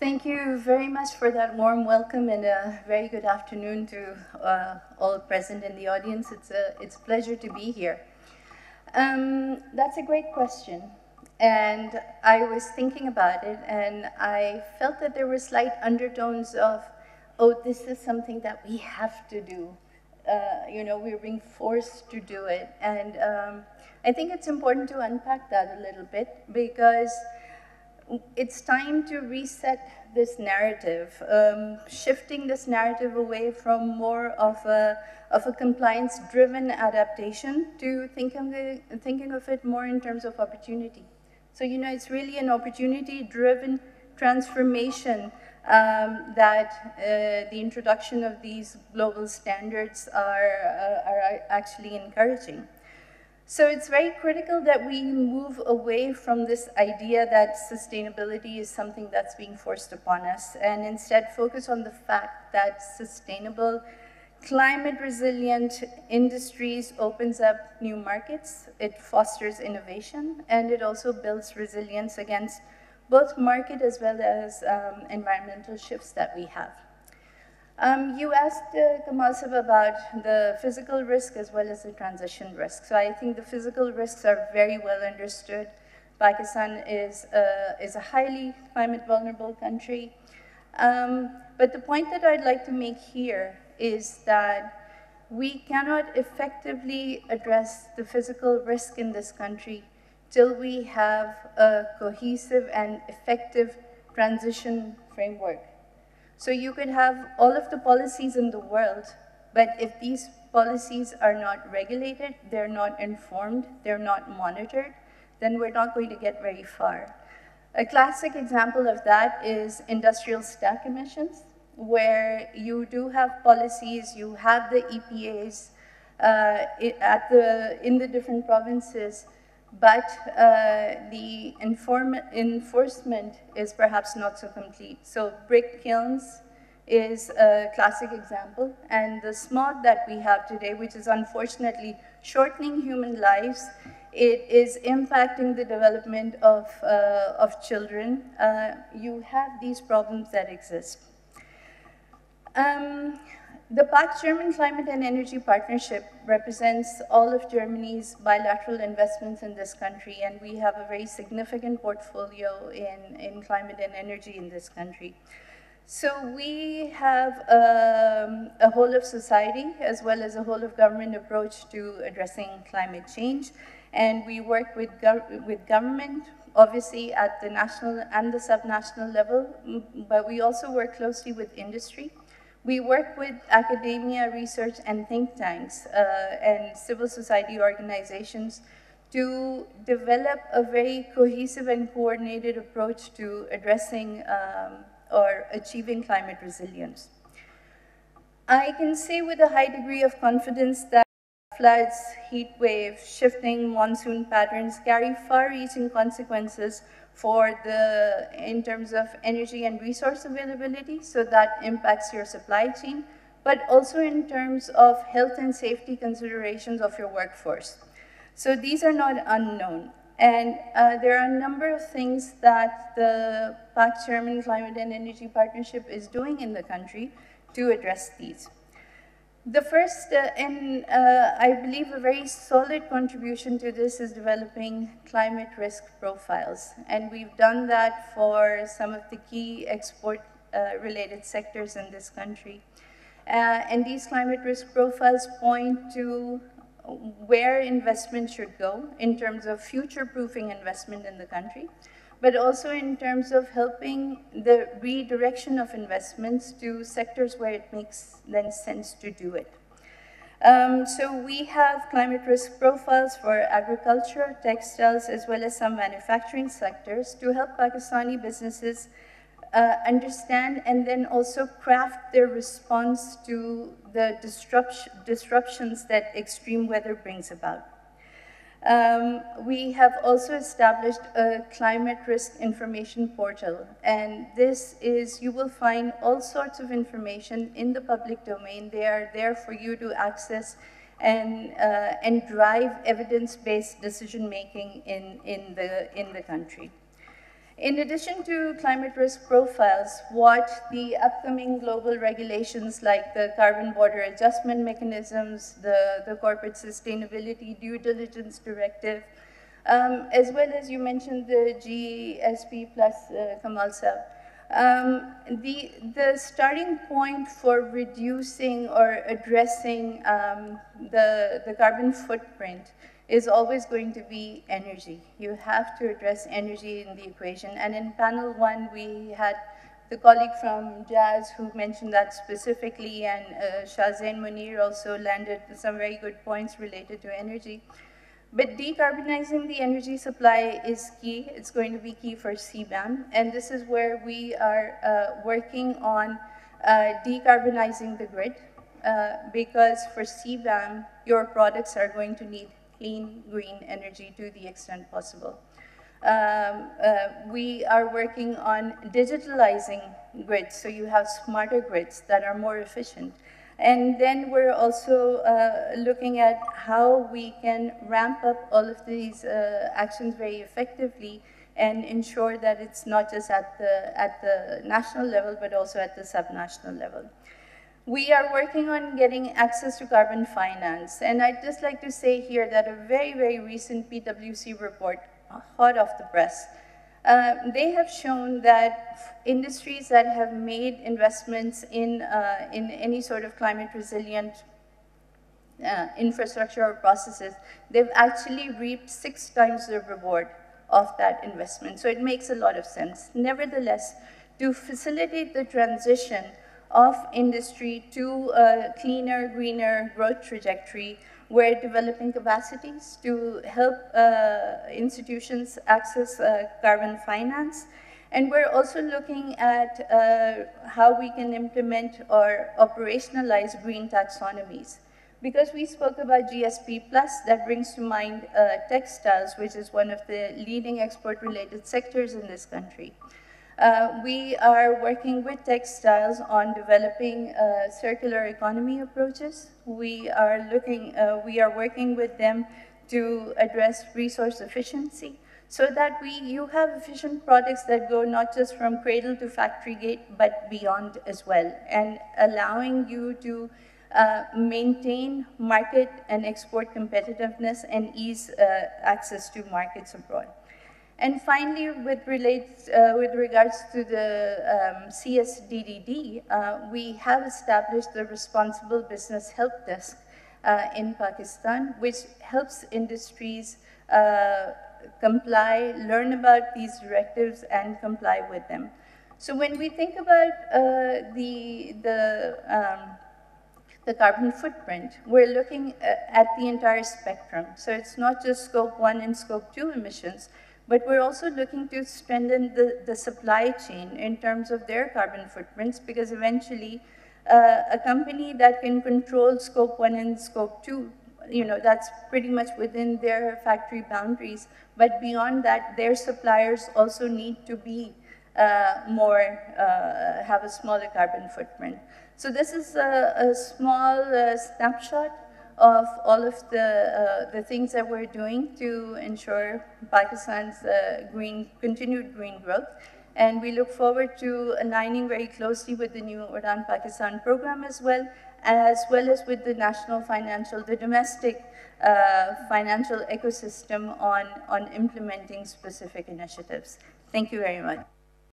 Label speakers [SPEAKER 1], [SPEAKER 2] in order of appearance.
[SPEAKER 1] Thank you very much for that warm welcome and a very good afternoon to all present in the audience. It's a pleasure to be here. That's a great question. And I was thinking about it and I felt that there were slight undertones of, oh, this is something that we have to do. We're being forced to do it. And I think it's important to unpack that a little bit because it's time to reset this narrative, shifting this narrative away from more of a compliance-driven adaptation to thinking of it more in terms of opportunity. So, it's really an opportunity-driven transformation that the introduction of these global standards are actually encouraging. So it's very critical that we move away from this idea that sustainability is something that's being forced upon us and instead focus on the fact that sustainable, climate-resilient industries opens up new markets, it fosters innovation, and it also builds resilience against both market as well as environmental shifts that we have. You asked Kamal Sab about the physical risk as well as the transition risk. So I think the physical risks are very well understood. Pakistan is a highly climate vulnerable country. But the point that I'd like to make here is that we cannot effectively address the physical risk in this country till we have a cohesive and effective transition framework. So you could have all of the policies in the world, but if these policies are not regulated, they're not informed, they're not monitored, then we're not going to get very far. A classic example of that is industrial stack emissions, where you do have policies, you have the EPAs in the different provinces, but the enforcement is perhaps not so complete. So brick kilns is a classic example, and the smog that we have today, which is unfortunately shortening human lives, it is impacting the development of children. You have these problems that exist. The Pak-German Climate and Energy Partnership represents all of Germany's bilateral investments in this country, and we have a very significant portfolio in climate and energy in this country. So we have a whole of society as well as a whole of government approach to addressing climate change, and we work with government, obviously at the national and the subnational level, but we also work closely with industry. We work with academia, research, and think tanks and civil society organizations to develop a very cohesive and coordinated approach to addressing or achieving climate resilience. I can say with a high degree of confidence that floods, heat waves, shifting monsoon patterns carry far-reaching consequences in terms of energy and resource availability, so that impacts your supply chain, but also in terms of health and safety considerations of your workforce. So these are not unknown. And there are a number of things that the Pak-German Climate and Energy Partnership is doing in the country to address these. The first, and I believe a very solid contribution to this, is developing climate risk profiles. And we've done that for some of the key export-related sectors in this country. And these climate risk profiles point to where investment should go in terms of future-proofing investment in the country, but also in terms of helping the redirection of investments to sectors where it makes then sense to do it. So we have climate risk profiles for agriculture, textiles, as well as some manufacturing sectors to help Pakistani businesses understand and then also craft their response to the disruptions that extreme weather brings about. We have also established a climate risk information portal, and this is, you will find all sorts of information in the public domain. They are there for you to access and drive evidence-based decision-making in the country. In addition to climate risk profiles, what the upcoming global regulations like the carbon border adjustment mechanisms, the corporate sustainability due diligence directive, as well as you mentioned the GSP plus Kamal Sab. The starting point for reducing or addressing the carbon footprint is always going to be energy. You have to address energy in the equation. And in panel one, we had the colleague from Jazz who mentioned that specifically, and Shahzain Munir also landed some very good points related to energy. But decarbonizing the energy supply is key. It's going to be key for CBAM. And this is where we are working on decarbonizing the grid, because for CBAM, your products are going to need clean, green energy to the extent possible. We are working on digitalizing grids, so you have smarter grids that are more efficient. And then we're also looking at how we can ramp up all of these actions very effectively and ensure that it's not just at the national level, but also at the subnational level. We are working on getting access to carbon finance. And I'd just like to say here that a very, very recent PwC report, hot off the press, they have shown that industries that have made investments in any sort of climate resilient infrastructure or processes, they've actually reaped 6 times the reward of that investment. So it makes a lot of sense. Nevertheless, to facilitate the transition of industry to a cleaner, greener growth trajectory, we're developing capacities to help institutions access carbon finance. And we're also looking at how we can implement or operationalize green taxonomies. Because we spoke about GSP+, that brings to mind textiles, which is one of the leading export-related sectors in this country. We are working with textiles on developing circular economy approaches. We are working with them to address resource efficiency so that you have efficient products that go not just from cradle to factory gate, but beyond as well, and allowing you to maintain market and export competitiveness and ease access to markets abroad. And finally, with regards to the CSDDD, we have established the Responsible Business Help Desk in Pakistan, which helps industries comply, learn about these directives, and comply with them. So when we think about the carbon footprint, we're looking at the entire spectrum. So it's not just Scope 1 and Scope 2 emissions, but we're also looking to strengthen the supply chain in terms of their carbon footprints, because eventually a company that can control Scope 1 and Scope 2, that's pretty much within their factory boundaries. But beyond that, their suppliers also need to be have a smaller carbon footprint. So this is a small snapshot of all of the things that we're doing to ensure Pakistan's continued green growth. And we look forward to aligning very closely with the new Udaan Pakistan program as well as with the the domestic financial ecosystem on implementing specific initiatives. Thank you very much.